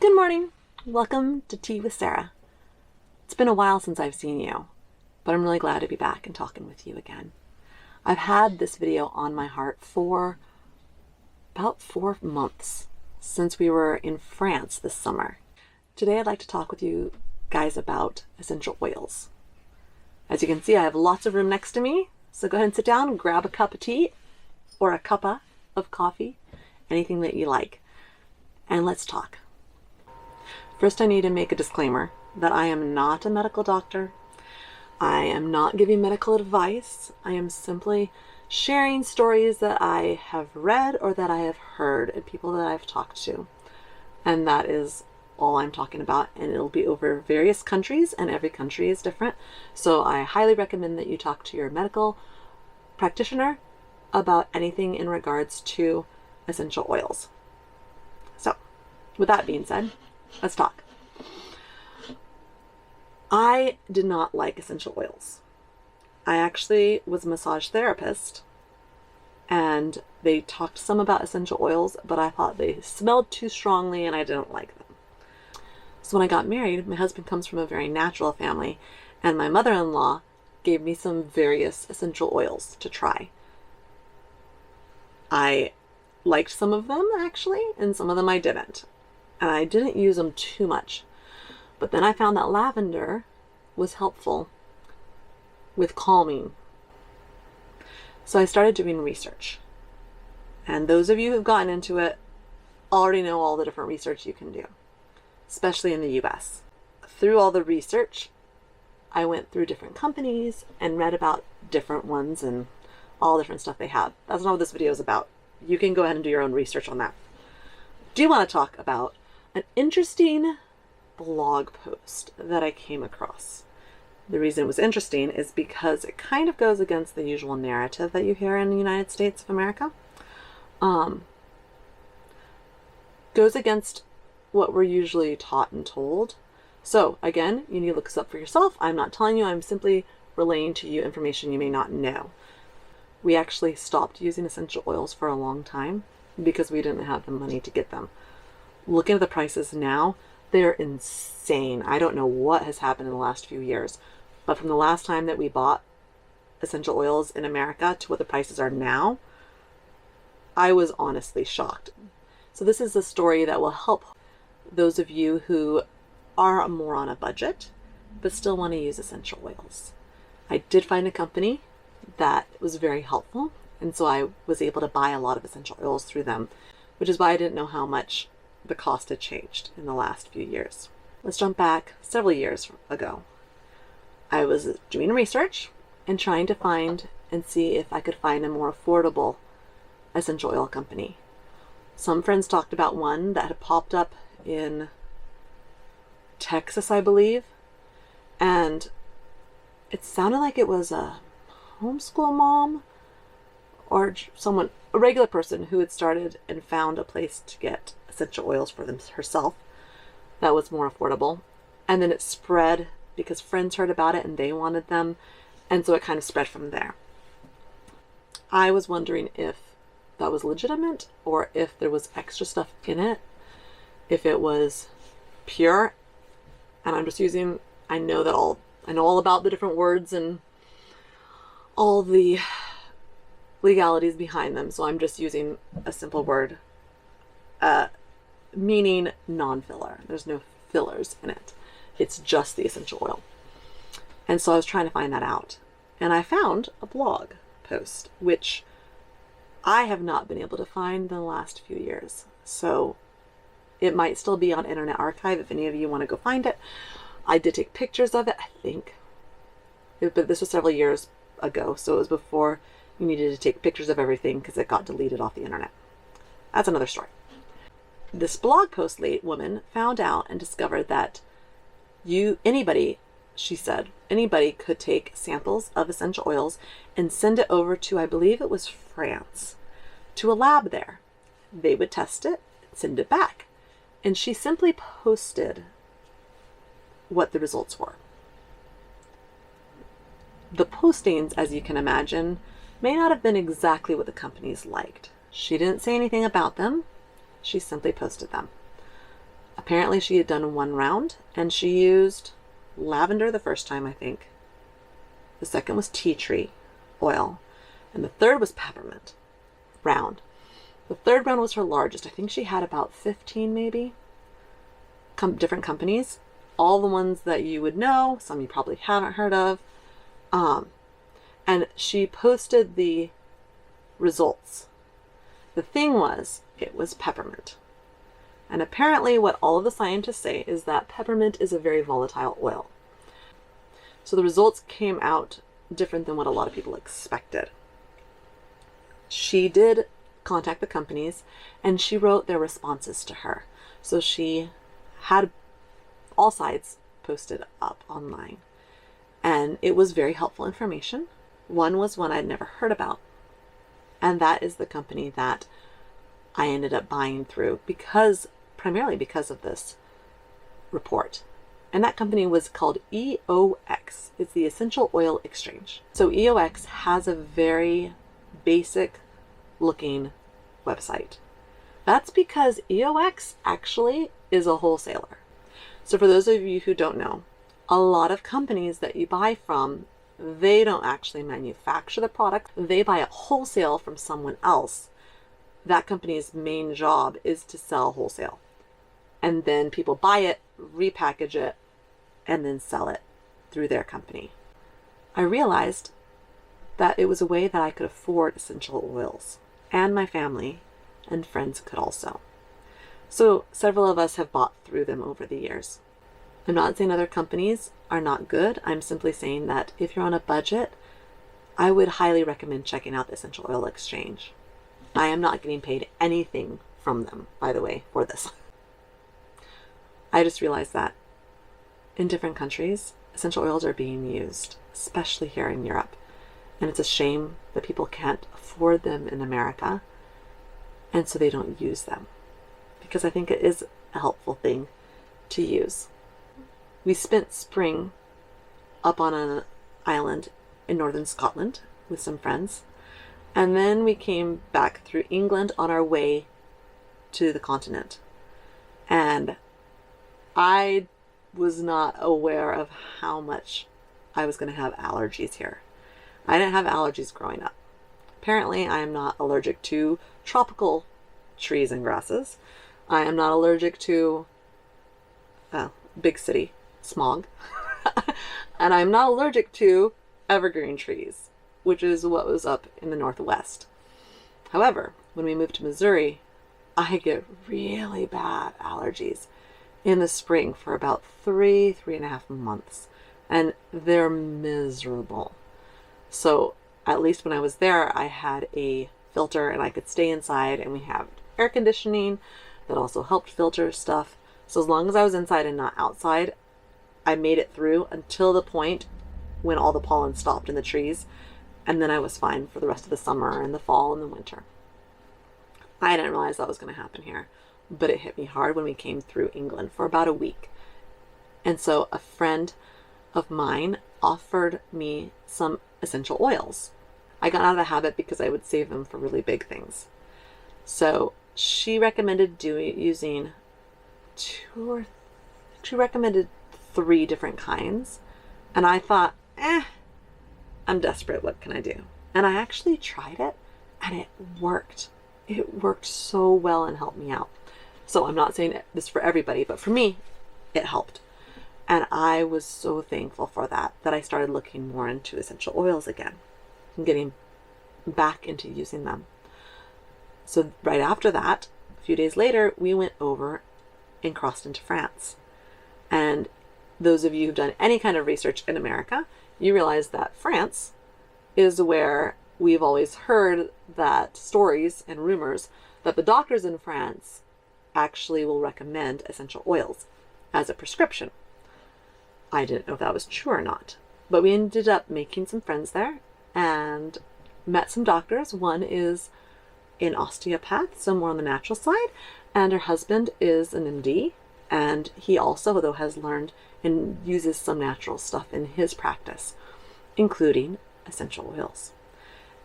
Good morning. Welcome to Tea with Sarah. It's been a while since I've seen you, but I'm really glad to be back and talking with you again. I've had this video on my heart for about 4 months since we were in France this summer. Today I'd like to talk with you guys about essential oils. As you can see, I have lots of room next to me, so go ahead and sit down and grab a cup of tea or a cuppa of coffee, anything that you like, and let's talk. First, I need to make a disclaimer that I am not a medical doctor. I am not giving medical advice. I am simply sharing stories that I have read or that I have heard and people that I've talked to. And that is all I'm talking about. And it'll be over various countries, and every country is different. So I highly recommend that you talk to your medical practitioner about anything in regards to essential oils. So, with that being said, let's talk. I did not like essential oils. I actually was a massage therapist, and they talked some about essential oils, but I thought they smelled too strongly and I didn't like them. So when I got married, my husband comes from a very natural family, and my mother-in-law gave me some various essential oils to try. I liked some of them actually, and some of them I didn't. And I didn't use them too much. But then I found that lavender was helpful with calming. So I started doing research. And those of you who've gotten into it already know all the different research you can do, especially in the US. Through all the research, I went through different companies and read about different ones and all different stuff they have. That's not what this video is about. You can go ahead and do your own research on that. Do you want to talk about an interesting blog post that I came across? The reason it was interesting is because it kind of goes against the usual narrative that you hear in the United States of America. Goes against what we're usually taught and told. So again, you need to look this up for yourself. I'm not telling you, I'm simply relaying to you information you may not know. We actually stopped using essential oils for a long time because we didn't have the money to get them. Looking at the prices now, they're insane. I don't know what has happened in the last few years, but from the last time that we bought essential oils in America to what the prices are now, I was honestly shocked. So this is a story that will help those of you who are more on a budget, but still want to use essential oils. I did find a company that was very helpful, and so I was able to buy a lot of essential oils through them, which is why I didn't know how much the cost had changed in the last few years. Let's jump back several years ago. I was doing research and trying to find and see if I could find a more affordable essential oil company. Some friends talked about one that had popped up in Texas, I believe, and it sounded like it was a homeschool mom or someone, a regular person who had started and found a place to get essential oils for herself that was more affordable. And then it spread because friends heard about it and they wanted them. And so it kind of spread from there. I was wondering if that was legitimate or if there was extra stuff in it, if it was pure. And I'm just using, I know all about the different words and all the legalities behind them. So I'm just using a simple word, meaning non-filler. There's no fillers in it. It's just the essential oil. And so I was trying to find that out. And I found a blog post, which I have not been able to find in the last few years. So it might still be on Internet Archive if any of you want to go find it. I did take pictures of it, I think. But this was several years ago, so it was before you needed to take pictures of everything because it got deleted off the internet. That's another story. This blog post woman found out and discovered that anybody could take samples of essential oils and send it over to, I believe it was France, to a lab there. They would test it, send it back. And she simply posted what the results were. The postings, as you can imagine, may not have been exactly what the companies liked. She didn't say anything about them. She simply posted them. Apparently she had done one round and she used lavender the first time, I think. The second was tea tree oil. And the third was peppermint round. The third round was her largest. I think she had about 15 maybe different companies. All the ones that you would know, some you probably haven't heard of. And she posted the results. The thing was, it was peppermint. And apparently what all of the scientists say is that peppermint is a very volatile oil. So the results came out different than what a lot of people expected. She did contact the companies and she wrote their responses to her. So she had all sides posted up online. And it was very helpful information. One was one I'd never heard about. And that is the company that I ended up buying through primarily because of this report. And that company was called EOX. It's the Essential Oil Exchange. So EOX has a very basic looking website. That's because EOX actually is a wholesaler. So for those of you who don't know, a lot of companies that you buy from, they don't actually manufacture the product. They buy it wholesale from someone else. That company's main job is to sell wholesale. And then people buy it, repackage it, and then sell it through their company. I realized that it was a way that I could afford essential oils, and my family and friends could also. So several of us have bought through them over the years. I'm not saying other companies are not good. I'm simply saying that if you're on a budget, I would highly recommend checking out the Essential Oil Exchange. I am not getting paid anything from them, by the way, for this. I just realized that in different countries, essential oils are being used, especially here in Europe. And it's a shame that people can't afford them in America, and so they don't use them. Because I think it is a helpful thing to use. We spent spring up on an island in northern Scotland with some friends, and then we came back through England on our way to the continent. And I was not aware of how much I was going to have allergies here. I didn't have allergies growing up. Apparently, I am not allergic to tropical trees and grasses. I am not allergic to big city smog. And I'm not allergic to evergreen trees, which is what was up in the Northwest. However, when we moved to Missouri, I get really bad allergies in the spring for about 3.5 months. And they're miserable. So at least when I was there, I had a filter and I could stay inside, and we have air conditioning that also helped filter stuff. So as long as I was inside and not outside, I made it through until the point when all the pollen stopped in the trees. And then I was fine for the rest of the summer and the fall and the winter. I didn't realize that was going to happen here, but it hit me hard when we came through England for about a week. And so a friend of mine offered me some essential oils. I got out of the habit because I would save them for really big things. So she recommended using she recommended 3 different kinds. And I thought, I'm desperate. What can I do? And I actually tried it and it worked. It worked so well and helped me out. So I'm not saying this for everybody, but for me, it helped. And I was so thankful for that I started looking more into essential oils again and getting back into using them. So right after that, a few days later, we went over and crossed into France. And those of you who've done any kind of research in America, you realize that France is where we've always heard that stories and rumors that the doctors in France actually will recommend essential oils as a prescription. I didn't know if that was true or not, but we ended up making some friends there and met some doctors. One is an osteopath, so more on the natural side, and her husband is an MD, and he also, though, has learned and uses some natural stuff in his practice, including essential oils.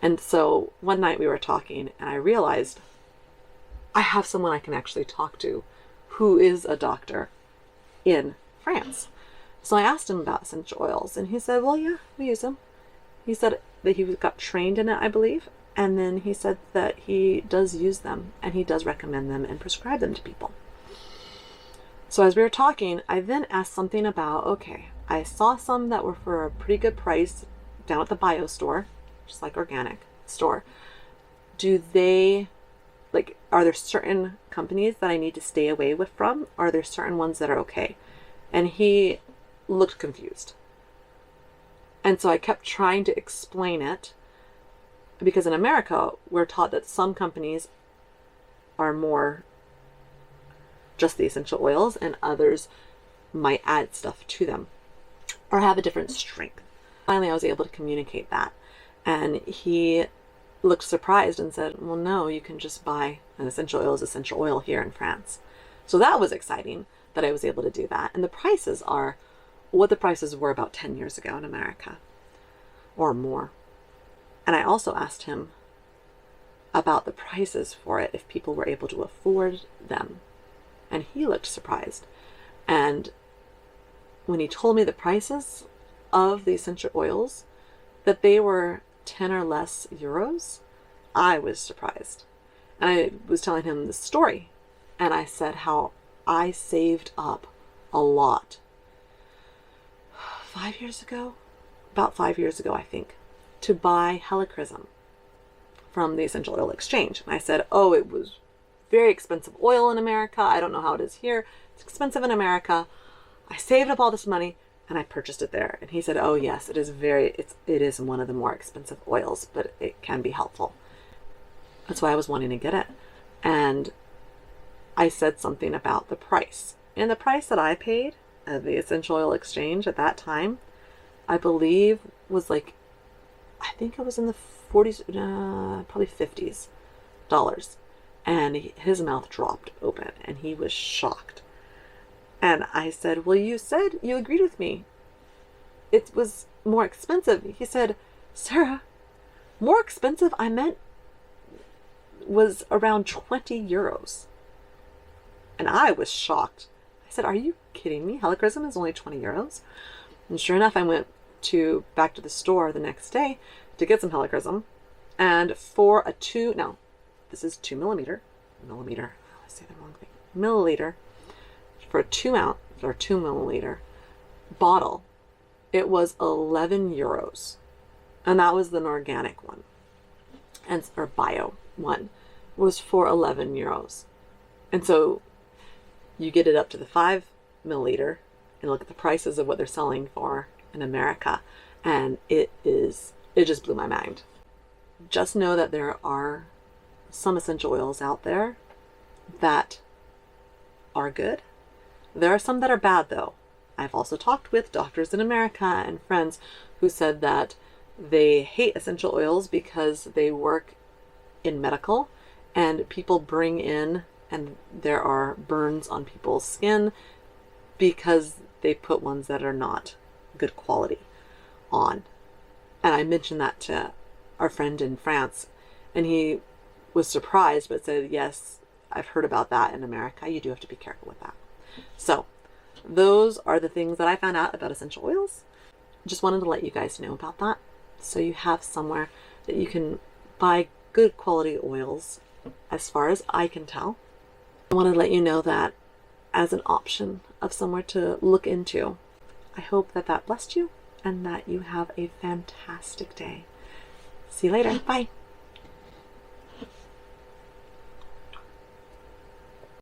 And so one night we were talking and I realized I have someone I can actually talk to who is a doctor in France. So I asked him about essential oils, and he said, well, yeah, we use them. He said that he got trained in it, I believe. And then he said that he does use them, and he does recommend them and prescribe them to people. So as we were talking, I then asked something about, okay, I saw some that were for a pretty good price down at the bio store, just like organic store. Do they, like, are there certain companies that I need to stay away from? Are there certain ones that are okay? And he looked confused. And so I kept trying to explain it, because in America, we're taught that some companies are more just the essential oils and others might add stuff to them or have a different strength. Finally, I was able to communicate that. And he looked surprised and said, well, no, you can just buy an essential oil here in France. So that was exciting that I was able to do that. And the prices are what the prices were about 10 years ago in America or more. And I also asked him about the prices for it, if people were able to afford them. And he looked surprised. And when he told me the prices of the essential oils, that they were 10 or less euros, I was surprised. And I was telling him the story. And I said how I saved up a lot. 5 years ago? About 5 years ago, I think, to buy helichrysum from the Essential Oil Exchange. And I said, oh, it was very expensive oil in America. I don't know how it is here. It's expensive in America. I saved up all this money and I purchased it there. And he said, oh yes, it is one of the more expensive oils, but it can be helpful. That's why I was wanting to get it. And I said something about the price. And the price that I paid at the Essential Oil Exchange at that time, I believe was like, I think it was in the 40s, probably $50s. And his mouth dropped open and he was shocked. And I said, well, you said you agreed with me. It was more expensive. He said, Sarah, more expensive, I meant was around 20 euros. And I was shocked. I said, are you kidding me? Helichrysum is only 20 euros. And sure enough, I went back to the store the next day to get some helichrysum. And for a this is 2 milliliter, I say the wrong thing, milliliter, for a 2 ounce or 2 milliliter bottle, it was 11 euros. And that was the organic one, or bio one, was for 11 euros. And so you get it up to the 5 milliliter and look at the prices of what they're selling for in America. And it just blew my mind. Just know that there are some essential oils out there that are good. There are some that are bad though. I've also talked with doctors in America and friends who said that they hate essential oils because they work in medical and people bring in, and there are burns on people's skin because they put ones that are not good quality on. And I mentioned that to our friend in France, and he was surprised but said, yes, I've heard about that in America. You do have to be careful with that. So those are the things that I found out about essential oils. Just wanted to let you guys know about that, so you have somewhere that you can buy good quality oils as far as I can tell. I wanted to let you know that as an option of somewhere to look into. I hope that blessed you and that you have a fantastic day. See you later. Bye.